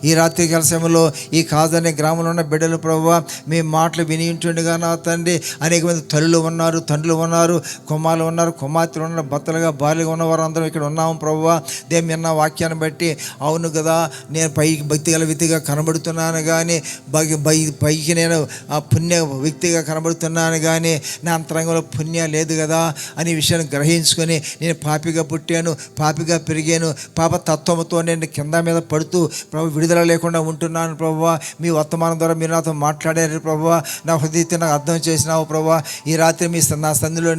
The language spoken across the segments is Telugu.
ఈ రాత్రి కాల సమయంలో ఈ కాదనే గ్రామంలో ఉన్న బిడ్డలు ప్రభువా మీ మాటలు విని ఉంటుండగా నా తండ్రి అనేక మంది తల్లులు ఉన్నారు, తండ్రులు ఉన్నారు, కుమారులు ఉన్నారు, కుమార్తెలు ఉన్నారు, భర్తలుగా భార్యగా ఉన్నవారు అందరం ఇక్కడ ఉన్నాము ప్రభువా. దేని విన్న వాక్యాన్ని బట్టి అవును కదా, నేను పైకి భక్తి గల వ్యక్తిగా కనబడుతున్నాను కానీ పైకి నేను పుణ్య వ్యక్తిగా కనబడుతున్నాను కానీ నా అంతరంగంలో పుణ్య లేదు కదా అనే విషయాన్ని గ్రహించుకొని నేను పాపిగా పుట్టాను, పాపిగా పెరిగాను, పాప తత్వంతో నేను కింద మీద పడుతూ ప్రభు విడుదల లేకుండా ఉంటున్నాను ప్రభువా. మీ వర్తమానం ద్వారా మీరు నాతో మాట్లాడారు ప్రభువా. నా హృదయத்தை నాకు అర్థం చేసినావు ప్రభువా. ఈ రాత్రి నా సంధిలో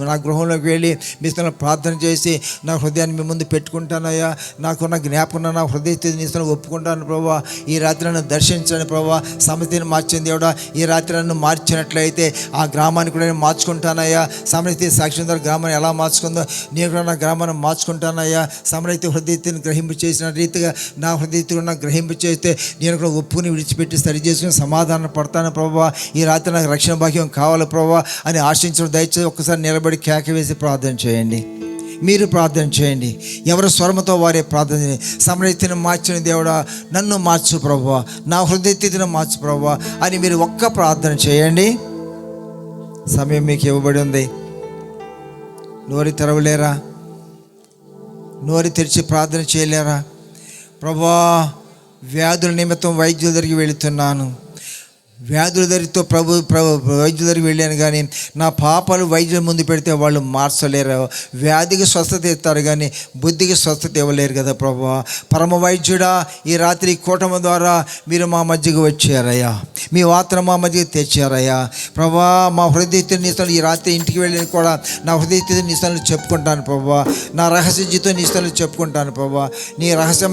నా గృహంలోకి వెళ్ళి మీ ప్రార్థన చేసి నా హృదయాన్ని మీ ముందు పెట్టుకుంటానయ్యా. నాకున్న జ్ఞాపకం నా హృదయத்தை నీ ఒప్పుకుంటాను ప్రభువా. ఈ రాత్రి నన్ను దర్శించండి ప్రభువా. సమతిని మార్చింది దేవుడా, ఈ రాత్రి నన్ను మార్చినట్లయితే ఆ గ్రామాన్ని కూడా నేను మార్చుకుంటానయ్యా. సమరైతే సాక్ష్యం ద్వారా గ్రామాన్ని ఎలా మార్చుకుందో నేను కూడా నా గ్రామాన్ని మార్చుకుంటానయ్యా. సమరైతే హృదయతను గ్రహింపు చేసిన రీతిగా నా హృదయతను నాకు గ్రహింపు చేస్తే నేను కూడా ఒప్పుని విడిచిపెట్టి సరి చేసుకుని సమాధానం పడతాను ప్రభువా. ఈ రాత్రి నాకు రక్షణ భాగ్యం కావాలి ప్రభువా అని ఆశించడం దయచేసి ఒక్కసారి నిలబడి కేక వేసి ప్రార్థన చేయండి. మీరు ప్రార్థన చేయండి, ఎవరి స్వరముతో వారే ప్రార్థన చేయండి. సమరైతను మార్చిన దేవుడా నన్ను మార్చు ప్రభువా, నా హృదయతను మార్చు ప్రభువా అని మీరు ఒక్క ప్రార్థన చేయండి. సమయం మీకు ఇవ్వబడి ఉంది. నోరు తెరవలేరా? నోరు తెరిచి ప్రార్థన చేయలేరా? ప్రభువా వ్యాధుల నిమిత్తం వైద్యుల దగ్గరికి వెళుతున్నాను, వ్యాధుల దగ్గరతో వైద్యుల దగ్గరికి వెళ్ళాను కానీ నా పాపాలు వైద్యుల ముందు పెడితే వాళ్ళు మార్చలేరు. వ్యాధికి స్వస్థత ఇస్తారు కానీ బుద్ధికి స్వస్థత ఇవ్వలేరు కదా ప్రభువా. పరమ వైద్యుడా ఈ రాత్రి కూటమి ద్వారా మీరు మా మధ్యకు వచ్చారయ్యా, మీ వార్తను మా మధ్యకి తెచ్చారయ్యా ప్రభువా. మా హృదయతను ఈ రాత్రి ఇంటికి వెళ్ళి కూడా నా హృదయతను చెప్పుకుంటాను ప్రభువా. నా రహస్య జీవితం చెప్పుకుంటాను ప్రభువా. నీ రహస్యమైన